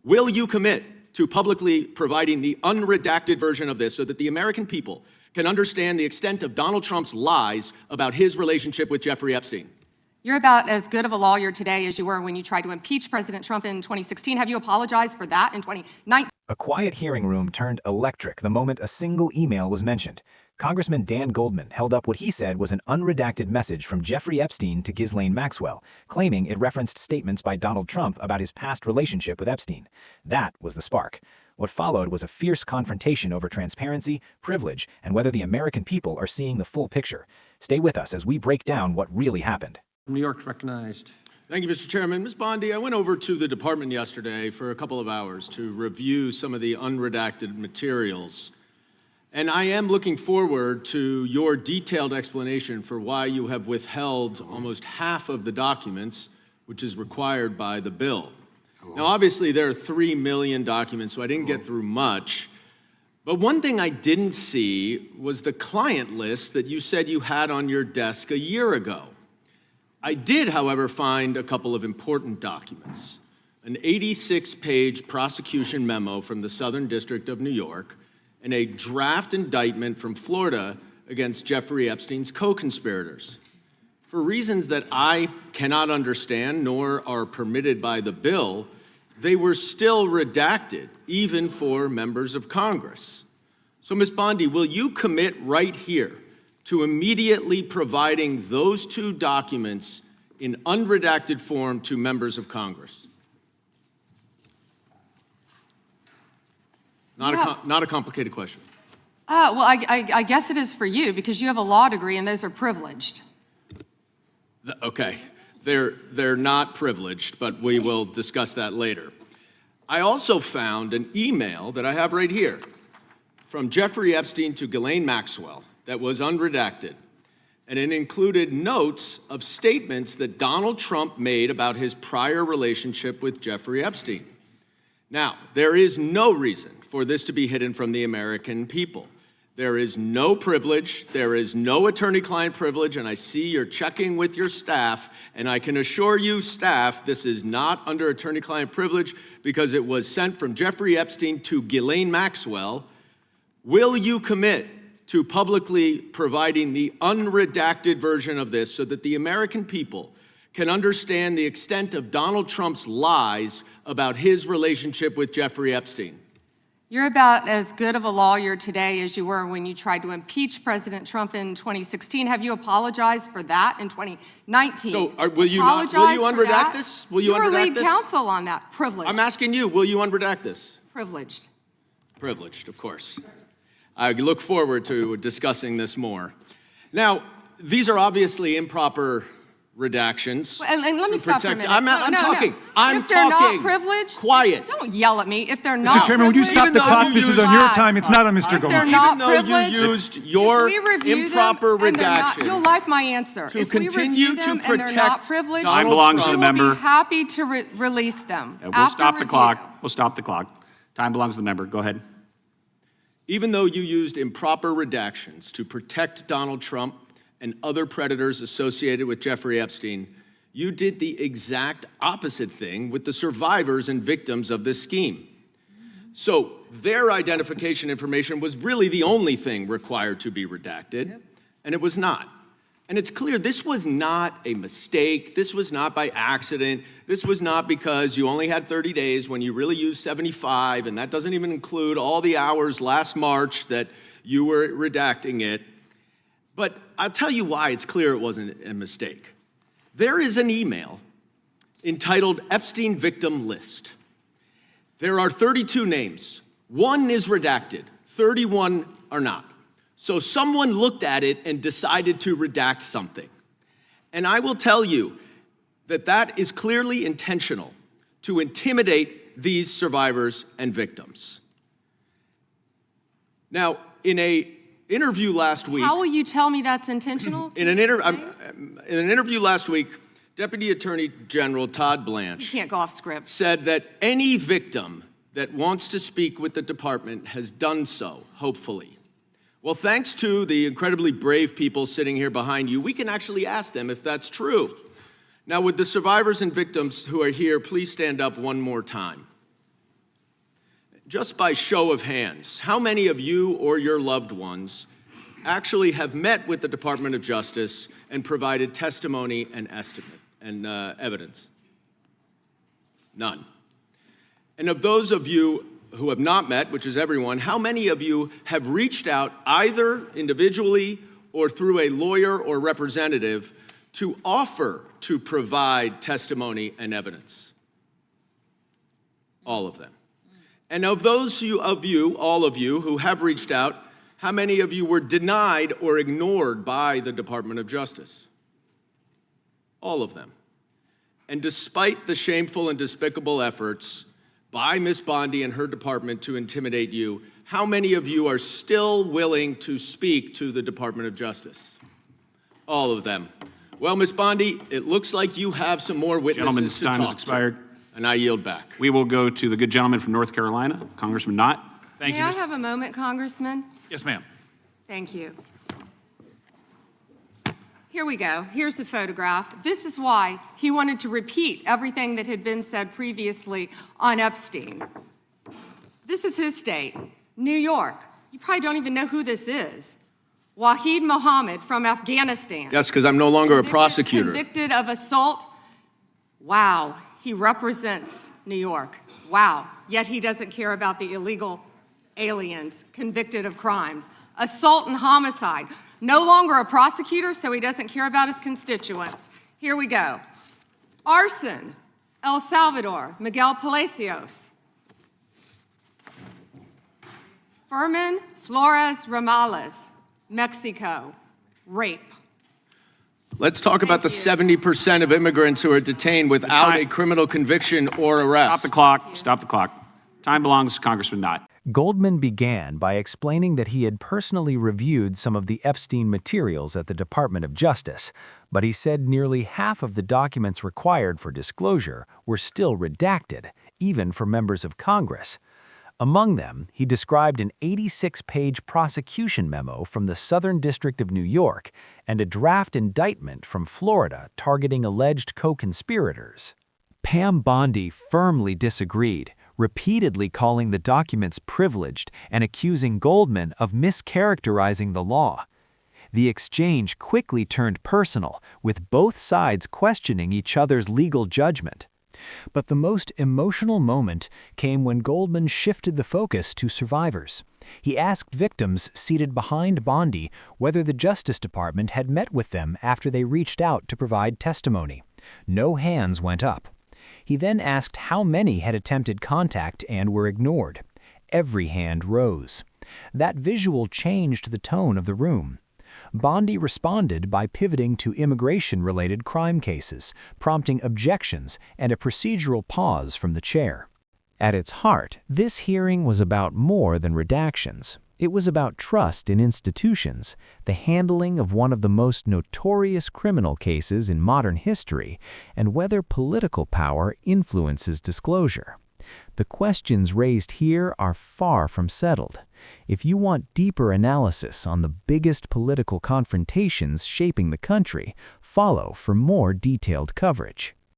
Will you commit to publicly providing the unredacted version of this so that the American people can understand the extent of Donald Trump's lies about his relationship with Jeffrey Epstein? You're about as good of a lawyer today as you were when you tried to impeach President Trump in 2016. Have you apologized for that in 2019? A quiet hearing room turned electric the moment a single email was mentioned. Congressman Dan Goldman held up what he said was an unredacted message from Jeffrey Epstein to Ghislaine Maxwell, claiming it referenced statements by Donald Trump about his past relationship with Epstein. That was the spark. What followed was a fierce confrontation over transparency, privilege, and whether the American people are seeing the full picture. Stay with us as we break down what really happened. New York recognized. Thank you, Mr. Chairman. Ms. Bondi, I went over to the department yesterday for a couple of hours to review some of the unredacted materials. And I am looking forward to your detailed explanation for why you have withheld almost half of the documents, which is required by the bill. Now, obviously, there are 3 million documents, so I didn't get through much. But one thing I didn't see was the client list that you said you had on your desk a year ago. I did, however, find a couple of important documents. An 86-page prosecution memo from the Southern District of New York and a draft indictment from Florida against Jeffrey Epstein's co-conspirators. For reasons that I cannot understand nor are permitted by the bill, they were still redacted, even for members of Congress. So, Ms. Bondi, will you commit right here to immediately providing those two documents in unredacted form to members of Congress? Not a complicated question. Well, I guess it is for you because you have a law degree and those are privileged. Okay, they're not privileged, but we will discuss that later. I also found an email that I have right here from Jeffrey Epstein to Ghislaine Maxwell that was unredacted, and it included notes of statements that Donald Trump made about his prior relationship with Jeffrey Epstein. Now, there is no reason for this to be hidden from the American people. There is no privilege, there is no attorney-client privilege, and I see you're checking with your staff, and I can assure you, staff, this is not under attorney-client privilege because it was sent from Jeffrey Epstein to Ghislaine Maxwell. Will you commit to publicly providing the unredacted version of this so that the American people can understand the extent of Donald Trump's lies about his relationship with Jeffrey Epstein? You're about as good of a lawyer today as you were when you tried to impeach President Trump in 2016. Have you apologized for that in 2019? So will you unredact this? Will you unredact this? You were lead counsel on that. Privileged. I'm asking you, will you unredact this? Privileged. Privileged, of course. I look forward to discussing this more. Now, these are obviously improper redactions. And let me stop for a minute. I'm talking. No. I'm if they're talking. not privileged, quiet. Don't yell at me. If they're not Mr. Chairman, would you stop the clock? This is on your time. It's not on Mr. Goldman. They're not Even though privileged, you used your improper redactions, you'll like my answer. to If we continue review them to and they're not protect privileged, Donald Time belongs to Trump. the member. We'll be happy to release them. We'll stop the clock. We'll stop the clock. Time belongs to the member. Go ahead. Even though you used improper redactions to protect Donald Trump and other predators associated with Jeffrey Epstein, you did the exact opposite thing with the survivors and victims of this scheme. So their identification information was really the only thing required to be redacted, and it was not. And it's clear this was not a mistake. This was not by accident. This was not because you only had 30 days when you really used 75, and that doesn't even include all the hours last March that you were redacting it. But I'll tell you why it's clear it wasn't a mistake. There is an email entitled Epstein Victim List. There are 32 names. 1 is redacted, 31 are not. So someone looked at it and decided to redact something. And I will tell you that that is clearly intentional to intimidate these survivors and victims. Now, in an interview last week... How will you tell me that's intentional? In an interview last week, Deputy Attorney General Todd Blanche... You can't go off script. ...said that any victim that wants to speak with the department has done so, hopefully. Well, thanks to the incredibly brave people sitting here behind you, we can actually ask them if that's true. Now, would the survivors and victims who are here please stand up one more time? just by show of hands, how many of you or your loved ones actually have met with the Department of Justice and provided testimony and evidence? None. And of those of you who have not met, which is everyone, how many of you have reached out either individually or through a lawyer or representative to offer to provide testimony and evidence? All of them. And of those of you, all of you, who have reached out, how many of you were denied or ignored by the Department of Justice? All of them. And despite the shameful and despicable efforts by Ms. Bondi and her department to intimidate you, how many of you are still willing to speak to the Department of Justice? All of them. Well, Ms. Bondi, it looks like you have some more witnesses to talk to. Gentleman's time has expired. And I yield back. We will go to the good gentleman from North Carolina, Congressman Knott. Thank May you. I have a moment, Congressman? Yes, ma'am. Thank you. Here we go. Here's the photograph. This is why he wanted to repeat everything that had been said previously on Epstein. This is his state, New York. You probably don't even know who this is. Wahid Mohammed from Afghanistan. Yes, because I'm no longer a prosecutor. Convicted of assault. Wow, he represents New York. Wow, yet he doesn't care about the illegal aliens convicted of crimes. Assault and homicide. No longer a prosecutor, so he doesn't care about his constituents. Here we go. Arson, El Salvador, Miguel Palacios. Fermin Flores Ramales, Mexico, rape. Let's talk about the 70% of immigrants who are detained without a criminal conviction or arrest. Stop the clock. Stop the clock. Time belongs to Congressman Knott. Goldman began by explaining that he had personally reviewed some of the Epstein materials at the Department of Justice, but he said nearly half of the documents required for disclosure were still redacted, even for members of Congress. Among them, he described an 86-page prosecution memo from the Southern District of New York and a draft indictment from Florida targeting alleged co-conspirators. Pam Bondi firmly disagreed, repeatedly calling the documents privileged and accusing Goldman of mischaracterizing the law. The exchange quickly turned personal, with both sides questioning each other's legal judgment. But the most emotional moment came when Goldman shifted the focus to survivors. He asked victims seated behind Bondi whether the Justice Department had met with them after they reached out to provide testimony. No hands went up. He then asked how many had attempted contact and were ignored. Every hand rose. That visual changed the tone of the room. Bondi responded by pivoting to immigration-related crime cases, prompting objections and a procedural pause from the chair. At its heart, this hearing was about more than redactions. It was about trust in institutions, the handling of one of the most notorious criminal cases in modern history, and whether political power influences disclosure. The questions raised here are far from settled. If you want deeper analysis on the biggest political confrontations shaping the country, follow for more detailed coverage.